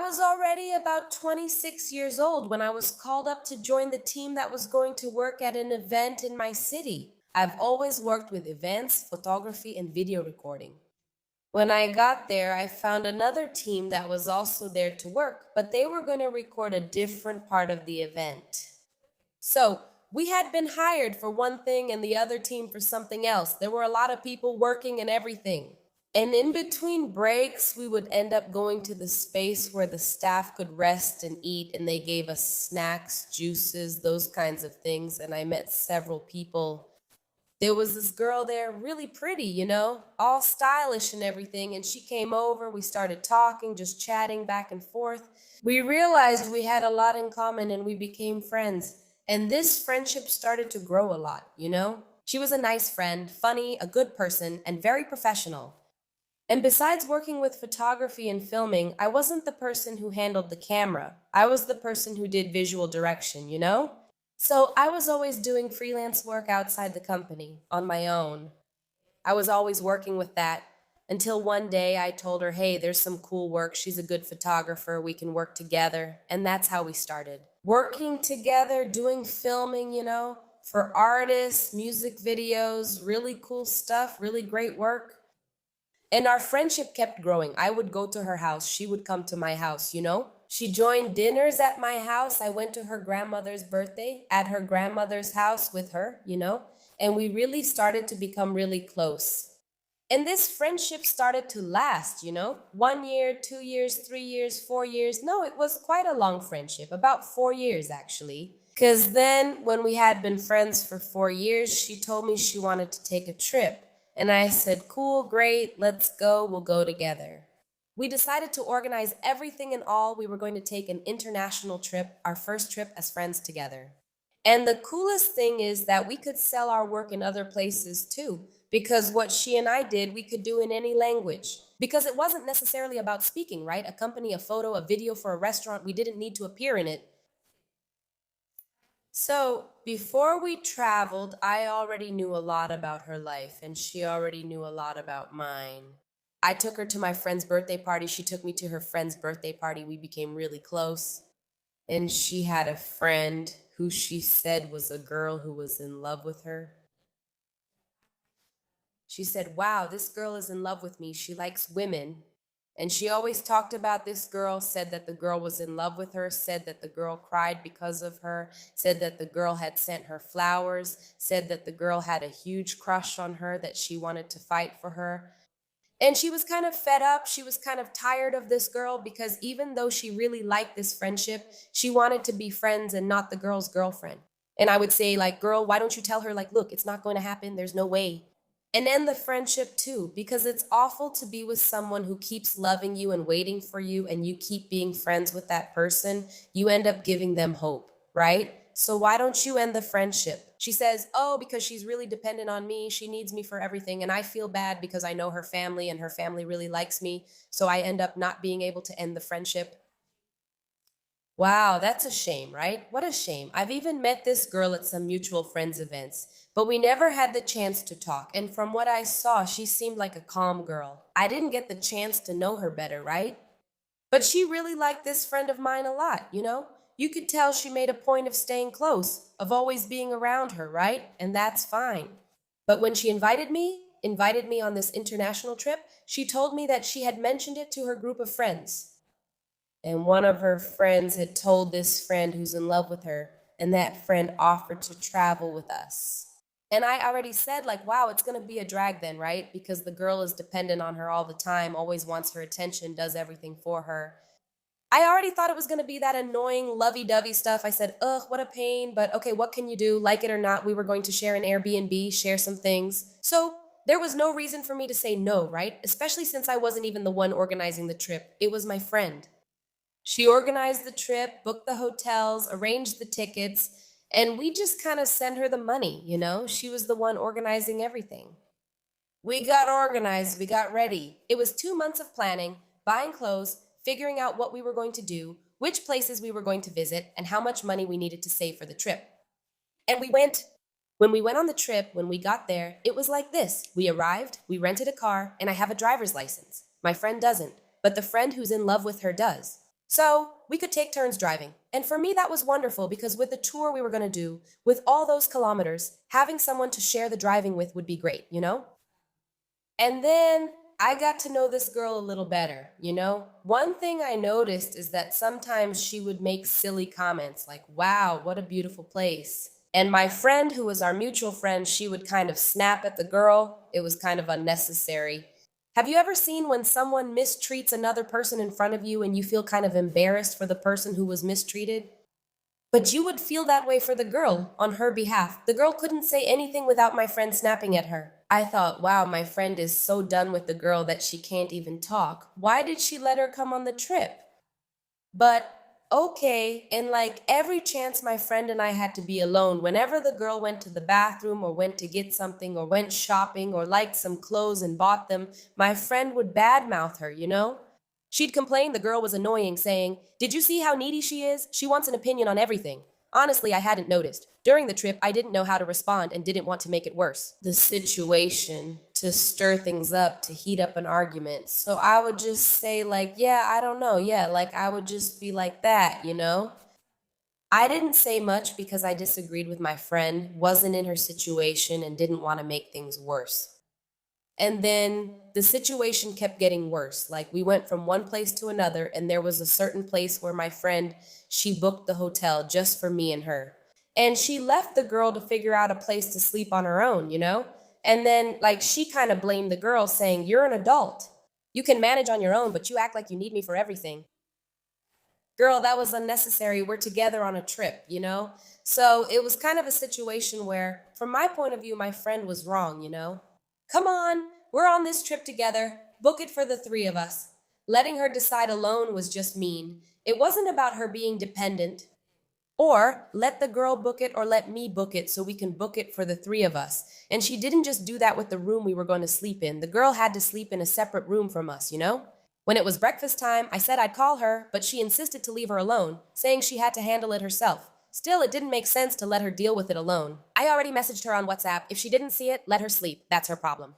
was already about 26 years old when I was called up to join the team that was going to work at an event in my city. I've always worked with events, photography, and video recording. When I got there, I found another team that was also there to work, but they were going to record a different part of the event. So we had been hired for one thing and the other team for something else. There were a lot of people working and everything. And in between breaks, we would end up going to the space where the staff could rest and eat, and they gave us snacks, juices, those kinds of things. And I met several people. There was this girl there, really pretty, all stylish and everything. And she came over, we started talking, just chatting back and forth. We realized we had a lot in common and we became friends. And this friendship started to grow a lot. She was a nice friend, funny, a good person, and very professional. And besides working with photography and filming, I wasn't the person who handled the camera. I was the person who did visual direction. So I was always doing freelance work outside the company on my own. I was always working with that until one day I told her, hey, there's some cool work. She's a good photographer. We can work together. And that's how we started. Working together, doing filming, for artists, music videos, really cool stuff, really great work. And our friendship kept growing. I would go to her house. She would come to my house. She joined dinners at my house. I went to her grandmother's birthday at her grandmother's house with her. And we really started to become really close. And this friendship started to last. 1 year, 2 years, 3 years, 4 years. No, it was quite a long friendship, about 4 years actually. Because then when we had been friends for 4 years, she told me she wanted to take a trip. And I said, cool, great, let's go, we'll go together. We decided to organize everything and all. We were going to take an international trip, our first trip as friends together. And the coolest thing is that we could sell our work in other places too, because what she and I did, we could do in any language. Because it wasn't necessarily about speaking, right? A company, a photo, a video for a restaurant, we didn't need to appear in it. So, before we traveled, I already knew a lot about her life, and she already knew a lot about mine. I took her to my friend's birthday party. She took me to her friend's birthday party. We became really close. And she had a friend who she said was a girl who was in love with her. She said, wow, this girl is in love with me. She likes women. And she always talked about this girl, said that the girl was in love with her, said that the girl cried because of her, said that the girl had sent her flowers, said that the girl had a huge crush on her, that she wanted to fight for her. And she was kind of fed up. She was kind of tired of this girl because even though she really liked this friendship, she wanted to be friends and not the girl's girlfriend. And I would say, like, girl, why don't you tell her, like, look, it's not going to happen. There's no way. And end the friendship too, because it's awful to be with someone who keeps loving you and waiting for you, and you keep being friends with that person. You end up giving them hope, right? So why don't you end the friendship? She says, oh, because she's really dependent on me. She needs me for everything. And I feel bad because I know her family and her family really likes me. So I end up not being able to end the friendship. Wow, that's a shame, right? What a shame. I've even met this girl at some mutual friends events, but we never had the chance to talk. And from what I saw, she seemed like a calm girl. I didn't get the chance to know her better, right? But she really liked this friend of mine a lot. You could tell she made a point of staying close, of always being around her, right? And that's fine. But when she invited me on this international trip, she told me that she had mentioned it to her group of friends. And one of her friends had told this friend who's in love with her, and that friend offered to travel with us. And I already said, like, wow, it's going to be a drag then, right? Because the girl is dependent on her all the time, always wants her attention, does everything for her. I already thought it was going to be that annoying lovey-dovey stuff. I said, ugh, what a pain, but okay, what can you do? Like it or not, we were going to share an Airbnb, share some things. So there was no reason for me to say no, right? Especially since I wasn't even the one organizing the trip. It was my friend. She organized the trip, booked the hotels, arranged the tickets, and we just kind of sent her the money. She was the one organizing everything. We got organized, we got ready. It was 2 months of planning, buying clothes, figuring out what we were going to do, which places we were going to visit, and how much money we needed to save for the trip. And when we went on the trip, when we got there, it was like this. We arrived, we rented a car, and I have a driver's license. My friend doesn't, but the friend who's in love with her does. So we could take turns driving. And for me, that was wonderful because with the tour we were going to do, with all those kilometers, having someone to share the driving with would be great, you know? And then I got to know this girl a little better, you know? One thing I noticed is that sometimes she would make silly comments like, wow, what a beautiful place. And my friend, who was our mutual friend, she would kind of snap at the girl. It was kind of unnecessary. Have you ever seen when someone mistreats another person in front of you and you feel kind of embarrassed for the person who was mistreated? But you would feel that way for the girl on her behalf. The girl couldn't say anything without my friend snapping at her. I thought, wow, my friend is so done with the girl that she can't even talk. Why did she let her come on the trip? But okay, and like every chance my friend and I had to be alone, whenever the girl went to the bathroom or went to get something or went shopping or liked some clothes and bought them, my friend would badmouth her, you know? She'd complain the girl was annoying, saying, did you see how needy she is? She wants an opinion on everything. Honestly, I hadn't noticed. During the trip, I didn't know how to respond and didn't want to make it worse. The situation to stir things up, to heat up an argument. So I would just say, like, yeah, I don't know. Yeah, like I would just be like that, you know? I didn't say much because I disagreed with my friend, wasn't in her situation, and didn't want to make things worse. And then the situation kept getting worse. Like we went from one place to another, and there was a certain place where my friend, she booked the hotel just for me and her. And she left the girl to figure out a place to sleep on her own, you know? And then, like, she kind of blamed the girl, saying, you're an adult. You can manage on your own, but you act like you need me for everything. Girl, that was unnecessary. We're together on a trip, you know? So it was kind of a situation where, from my point of view, my friend was wrong, you know? Come on, we're on this trip together. Book it for the three of us. Letting her decide alone was just mean. It wasn't about her being dependent. Or let the girl book it or let me book it so we can book it for the three of us. And she didn't just do that with the room we were going to sleep in. The girl had to sleep in a separate room from us, you know? When it was breakfast time, I said I'd call her, but she insisted to leave her alone, saying she had to handle it herself. Still, it didn't make sense to let her deal with it alone. I already messaged her on WhatsApp. If she didn't see it, let her sleep. That's her problem.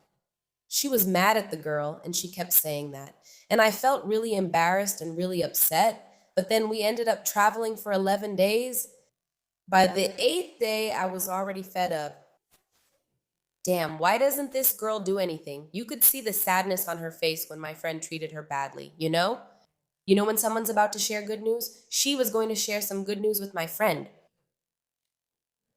She was mad at the girl, and she kept saying that. And I felt really embarrassed and really upset. But then we ended up traveling for 11 days. By the eighth day, I was already fed up. Damn, why doesn't this girl do anything? You could see the sadness on her face when my friend treated her badly, you know? You know when someone's about to share good news? She was going to share some good news with my friend.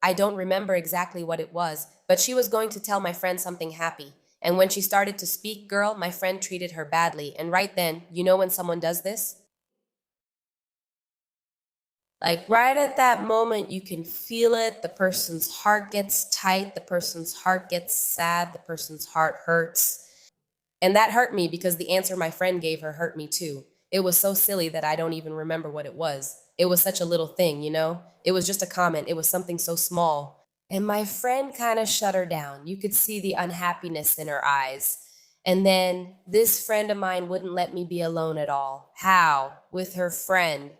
I don't remember exactly what it was, but she was going to tell my friend something happy. And when she started to speak, girl, my friend treated her badly. And right then, you know when someone does this? Like right at that moment, you can feel it. The person's heart gets tight, the person's heart gets sad, the person's heart hurts. And that hurt me because the answer my friend gave her hurt me too. It was so silly that I don't even remember what it was. It was such a little thing, you know? It was just a comment, it was something so small. And my friend kind of shut her down. You could see the unhappiness in her eyes. And then this friend of mine wouldn't let me be alone at all. How? With her friend.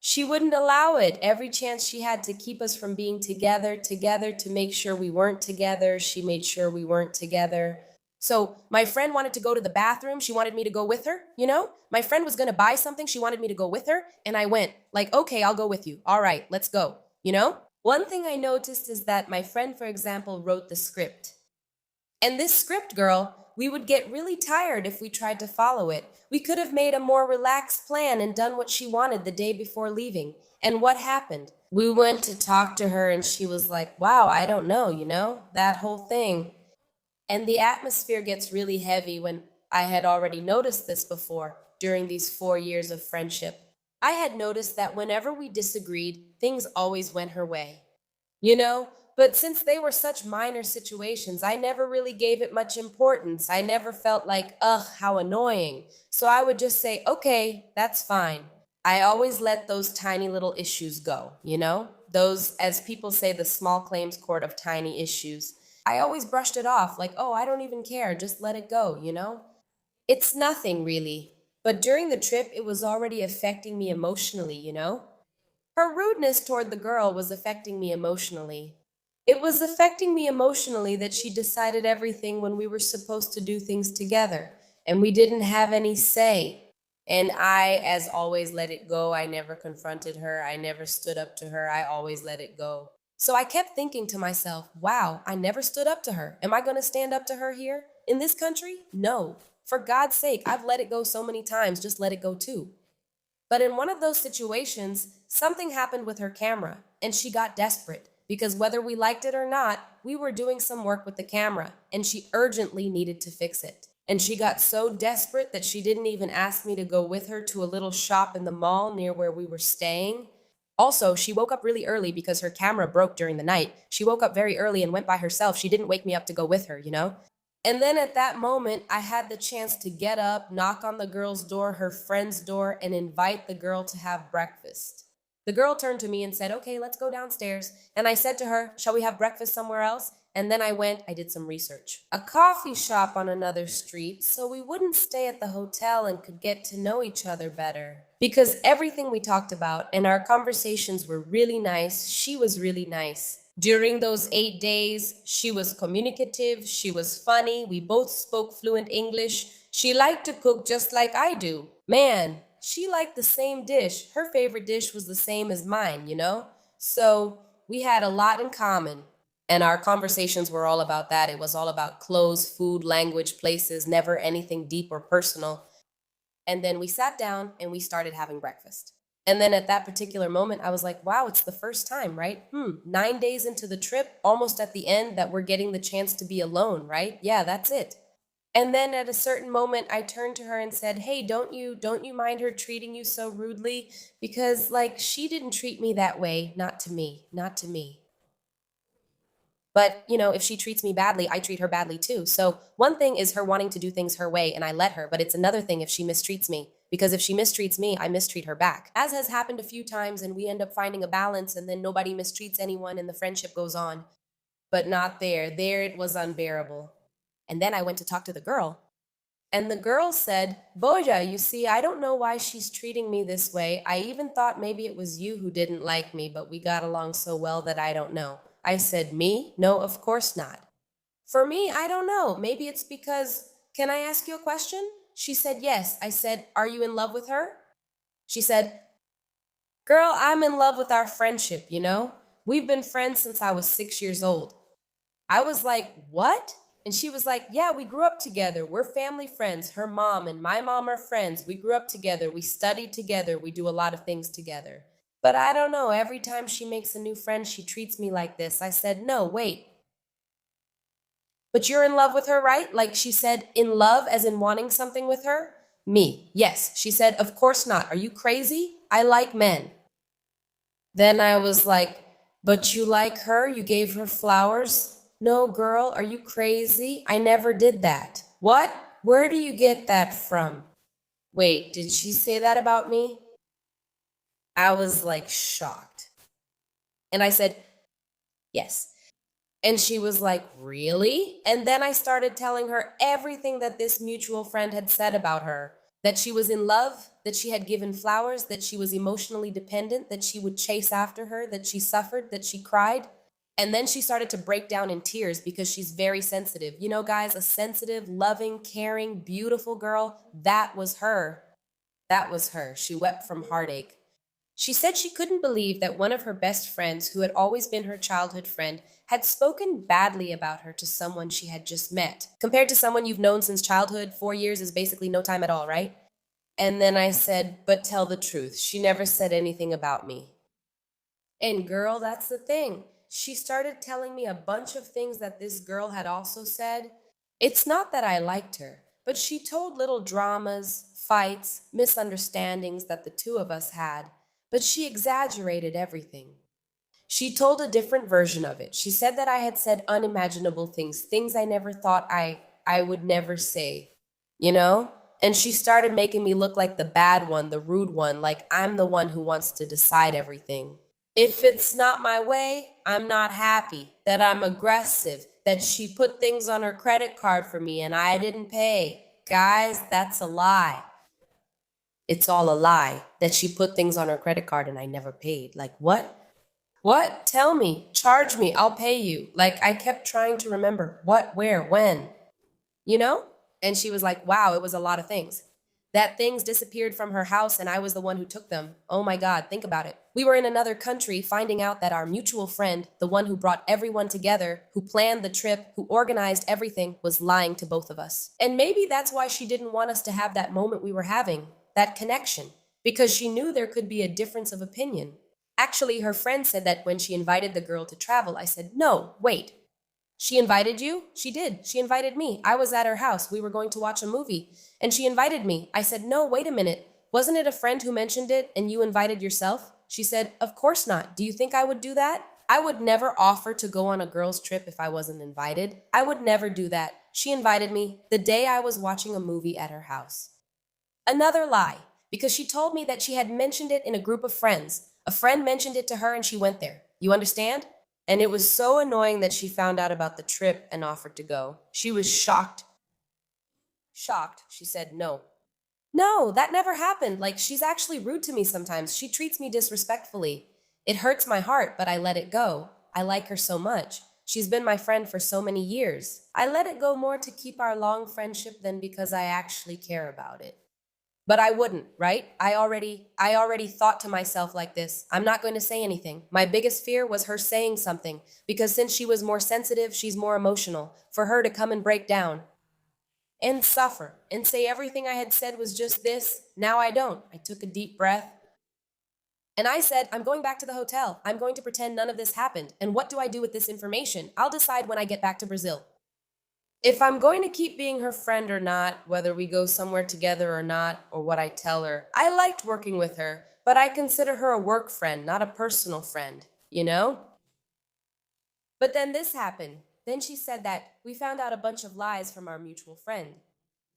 She wouldn't allow it. Every chance she had to keep us from being together to make sure we weren't together, she made sure we weren't together. So my friend wanted to go to the bathroom. She wanted me to go with her, you know? My friend was going to buy something. She wanted me to go with her. And I went, like, okay, I'll go with you. All right, let's go, you know? One thing I noticed is that my friend, for example, wrote the script. And this script, girl, we would get really tired if we tried to follow it. We could have made a more relaxed plan and done what she wanted the day before leaving. And what happened? We went to talk to her and she was like, wow, I don't know, you know, that whole thing. And the atmosphere gets really heavy when I had already noticed this before during these 4 years of friendship. I had noticed that whenever we disagreed, things always went her way. You know? But since they were such minor situations, I never really gave it much importance. I never felt like, ugh, how annoying. So I would just say, okay, that's fine. I always let those tiny little issues go, you know? Those, as people say, the small claims court of tiny issues. I always brushed it off like, oh, I don't even care, just let it go, you know? It's nothing really. But during the trip, it was already affecting me emotionally, you know? Her rudeness toward the girl was affecting me emotionally. It was affecting me emotionally that she decided everything when we were supposed to do things together, and we didn't have any say. And I, as always, let it go. I never confronted her. I never stood up to her. I always let it go. So I kept thinking to myself, wow, I never stood up to her. Am I going to stand up to her here in this country? No. For God's sake, I've let it go so many times. Just let it go too. But in one of those situations, something happened with her camera, and she got desperate because whether we liked it or not, we were doing some work with the camera, and she urgently needed to fix it. And she got so desperate that she didn't even ask me to go with her to a little shop in the mall near where we were staying. Also, she woke up really early because her camera broke during the night. She woke up very early and went by herself. She didn't wake me up to go with her, you know? And then at that moment, I had the chance to get up, knock on the girl's door, her friend's door, and invite the girl to have breakfast. The girl turned to me and said, okay, let's go downstairs. And I said to her, shall we have breakfast somewhere else? And then I did some research. A coffee shop on another street, so we wouldn't stay at the hotel and could get to know each other better. Because everything we talked about and our conversations were really nice, she was really nice. During those 8 days, she was communicative, she was funny, we both spoke fluent English. She liked to cook just like I do. Man, she liked the same dish. Her favorite dish was the same as mine, you know? So we had a lot in common. And our conversations were all about that. It was all about clothes, food, language, places, never anything deep or personal. And then we sat down and we started having breakfast. And then at that particular moment, I was like, wow, it's the first time, right? 9 days into the trip, almost at the end, that we're getting the chance to be alone, right? Yeah, that's it. And then at a certain moment, I turned to her and said, hey, don't you mind her treating you so rudely? Because, like, she didn't treat me that way. Not to me, not to me. But, if she treats me badly, I treat her badly too. So, one thing is her wanting to do things her way and I let her, but it's another thing if she mistreats me. Because if she mistreats me, I mistreat her back. As has happened a few times, and we end up finding a balance, and then nobody mistreats anyone and the friendship goes on. But not there. There it was unbearable. And then I went to talk to the girl. And the girl said, Boja, you see, I don't know why she's treating me this way. I even thought maybe it was you who didn't like me, but we got along so well that I don't know. I said, me? No, of course not. For me, I don't know. Maybe it's because, can I ask you a question? She said, yes. I said, are you in love with her? She said, girl, I'm in love with our friendship, you know? We've been friends since I was 6 years old. I was like, what? And she was like, yeah, we grew up together. We're family friends. Her mom and my mom are friends. We grew up together. We studied together. We do a lot of things together. But I don't know. Every time she makes a new friend, she treats me like this. I said, no, wait. But you're in love with her, right? Like she said, in love as in wanting something with her? Me, yes. She said, of course not. Are you crazy? I like men. Then I was like, but you like her? You gave her flowers? No, girl, are you crazy? I never did that. What? Where do you get that from? Wait, did she say that about me? I was like shocked. And I said, yes. And she was like, really? And then I started telling her everything that this mutual friend had said about her, that she was in love, that she had given flowers, that she was emotionally dependent, that she would chase after her, that she suffered, that she cried. And then she started to break down in tears because she's very sensitive. You know, guys, a sensitive, loving, caring, beautiful girl, that was her. That was her. She wept from heartache. She said she couldn't believe that one of her best friends, who had always been her childhood friend, had spoken badly about her to someone she had just met. Compared to someone you've known since childhood, 4 years is basically no time at all, right? And then I said, but tell the truth. She never said anything about me. And girl, that's the thing. She started telling me a bunch of things that this girl had also said. It's not that I liked her, but she told little dramas, fights, misunderstandings that the two of us had, but she exaggerated everything. She told a different version of it. She said that I had said unimaginable things, things I never thought I would never say, you know? And she started making me look like the bad one, the rude one, like I'm the one who wants to decide everything. If it's not my way, I'm not happy, that I'm aggressive, that she put things on her credit card for me and I didn't pay. Guys, that's a lie. It's all a lie that she put things on her credit card and I never paid. Like, what? What? Tell me. Charge me. I'll pay you. Like, I kept trying to remember what, where, when, you know? And she was like, wow, it was a lot of things. that things disappeared from her house and I was the one who took them. Oh my God, think about it. We were in another country finding out that our mutual friend, the one who brought everyone together, who planned the trip, who organized everything, was lying to both of us. And maybe that's why she didn't want us to have that moment we were having, that connection, because she knew there could be a difference of opinion. Actually, her friend said that when she invited the girl to travel, I said, "No, wait. She invited you?" She did. She invited me. I was at her house. We were going to watch a movie. And she invited me. I said, "No, wait a minute. Wasn't it a friend who mentioned it and you invited yourself?" She said, "Of course not. Do you think I would do that?" I would never offer to go on a girl's trip if I wasn't invited. I would never do that. She invited me the day I was watching a movie at her house. Another lie, because she told me that she had mentioned it in a group of friends. A friend mentioned it to her and she went there. You understand? And it was so annoying that she found out about the trip and offered to go. She was shocked. Shocked. She said no. No, that never happened. Like, she's actually rude to me sometimes. She treats me disrespectfully. It hurts my heart, but I let it go. I like her so much. She's been my friend for so many years. I let it go more to keep our long friendship than because I actually care about it. But I wouldn't, right? I already thought to myself like this. I'm not going to say anything. My biggest fear was her saying something because since she was more sensitive, she's more emotional. For her to come and break down and suffer and say everything I had said was just this, now I don't. I took a deep breath and I said, "I'm going back to the hotel. I'm going to pretend none of this happened. And what do I do with this information? I'll decide when I get back to Brazil." If I'm going to keep being her friend or not, whether we go somewhere together or not, or what I tell her, I liked working with her, but I consider her a work friend, not a personal friend, you know? But then this happened. Then she said that we found out a bunch of lies from our mutual friend.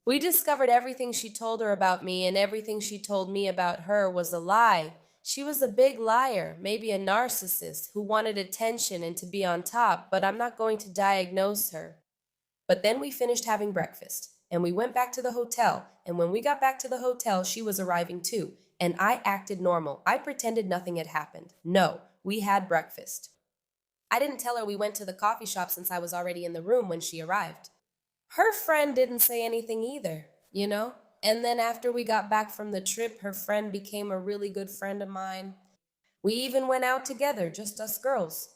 We discovered everything she told her about me, and everything she told me about her was a lie. She was a big liar, maybe a narcissist who wanted attention and to be on top, but I'm not going to diagnose her. But then we finished having breakfast and we went back to the hotel. And when we got back to the hotel, she was arriving too. And I acted normal. I pretended nothing had happened. No, we had breakfast. I didn't tell her we went to the coffee shop since I was already in the room when she arrived. Her friend didn't say anything either, you know? And then after we got back from the trip, her friend became a really good friend of mine. We even went out together, just us girls.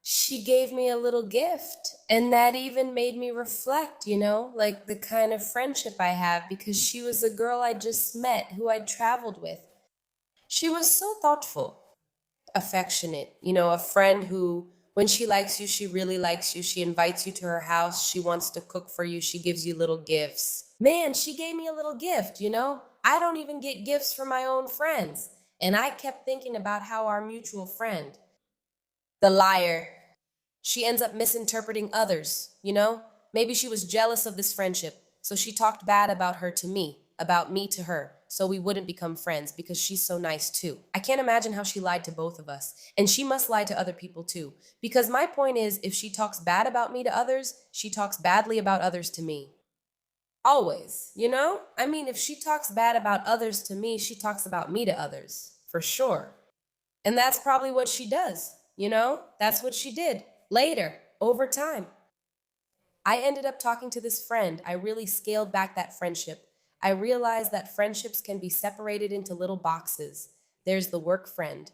She gave me a little gift, and that even made me reflect, like the kind of friendship I have because she was a girl I just met who I'd traveled with. She was so thoughtful, affectionate, a friend who, when she likes you, she really likes you. She invites you to her house. She wants to cook for you. She gives you little gifts. Man, she gave me a little gift. I don't even get gifts from my own friends. And I kept thinking about how our mutual friend, the liar, she ends up misinterpreting others. Maybe she was jealous of this friendship, so she talked bad about her to me, about me to her, so we wouldn't become friends because she's so nice too. I can't imagine how she lied to both of us, and she must lie to other people too. Because my point is, if she talks bad about me to others, she talks badly about others to me. Always. I mean, if she talks bad about others to me, she talks about me to others, for sure. And that's probably what she does. That's what she did later, over time. I ended up talking to this friend. I really scaled back that friendship. I realized that friendships can be separated into little boxes. There's the work friend,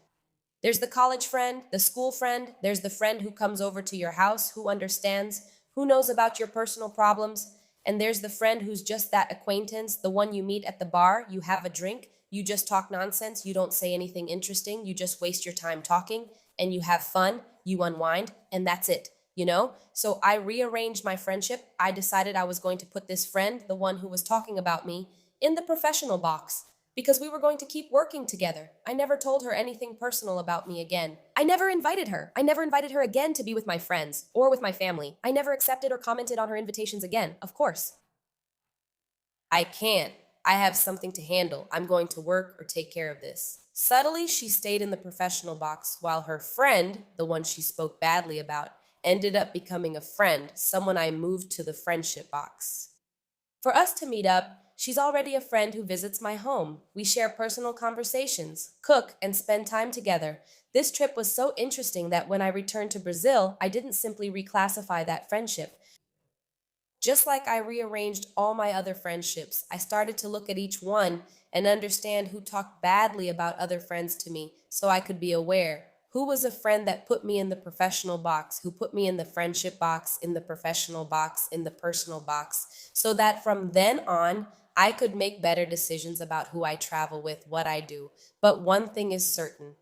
there's the college friend, the school friend, there's the friend who comes over to your house, who understands, who knows about your personal problems, and there's the friend who's just that acquaintance, the one you meet at the bar, you have a drink, you just talk nonsense, you don't say anything interesting, you just waste your time talking, and you have fun, you unwind, and that's it. So I rearranged my friendship. I decided I was going to put this friend, the one who was talking about me, in the professional box because we were going to keep working together. I never told her anything personal about me again. I never invited her. I never invited her again to be with my friends or with my family. I never accepted or commented on her invitations again, of course. I can't. I have something to handle. I'm going to work or take care of this. Subtly, she stayed in the professional box while her friend, the one she spoke badly about, ended up becoming a friend, someone I moved to the friendship box. For us to meet up, she's already a friend who visits my home. We share personal conversations, cook, and spend time together. This trip was so interesting that when I returned to Brazil, I didn't simply reclassify that friendship. Just like I rearranged all my other friendships, I started to look at each one and understand who talked badly about other friends to me so I could be aware. Who was a friend that put me in the professional box, who put me in the friendship box, in the professional box, in the personal box, so that from then on, I could make better decisions about who I travel with, what I do. But one thing is certain: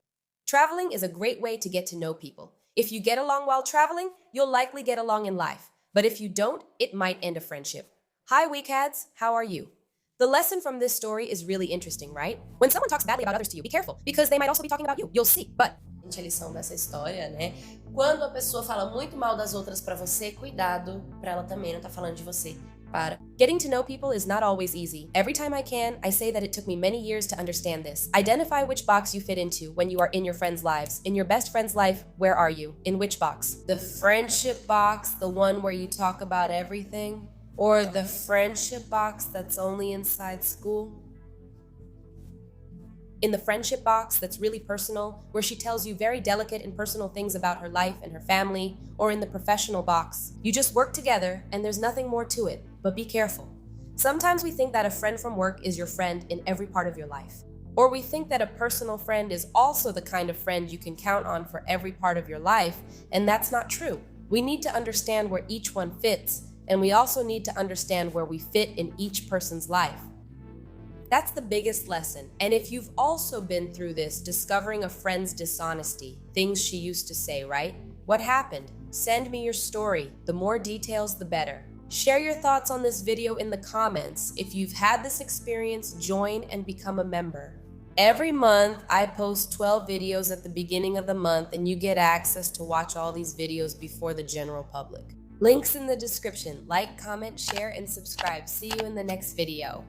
traveling is a great way to get to know people. If you get along while traveling, you'll likely get along in life. But if you don't, it might end a friendship. Hi, Weekhads, how are you? The lesson from this story is really interesting, right? When someone talks badly about others to you, be careful, because they might also be talking about you. You'll see. But a lição dessa história, né? Quando a pessoa fala muito mal das outras pra você, cuidado pra ela também não tá falando de você. Para. Getting to know people is not always easy. Every time I can, I say that it took me many years to understand this. Identify which box you fit into when you are in your friends' lives. In your best friend's life, where are you? In which box? The friendship box, the one where you talk about everything? Or the friendship box that's only inside school? In the friendship box that's really personal, where she tells you very delicate and personal things about her life and her family, or in the professional box. You just work together and there's nothing more to it, but be careful. Sometimes we think that a friend from work is your friend in every part of your life. Or we think that a personal friend is also the kind of friend you can count on for every part of your life, and that's not true. We need to understand where each one fits, and we also need to understand where we fit in each person's life. That's the biggest lesson. And if you've also been through this, discovering a friend's dishonesty, things she used to say, right? What happened? Send me your story. The more details, the better. Share your thoughts on this video in the comments. If you've had this experience, join and become a member. Every month, I post 12 videos at the beginning of the month, and you get access to watch all these videos before the general public. Links in the description. Like, comment, share, and subscribe. See you in the next video.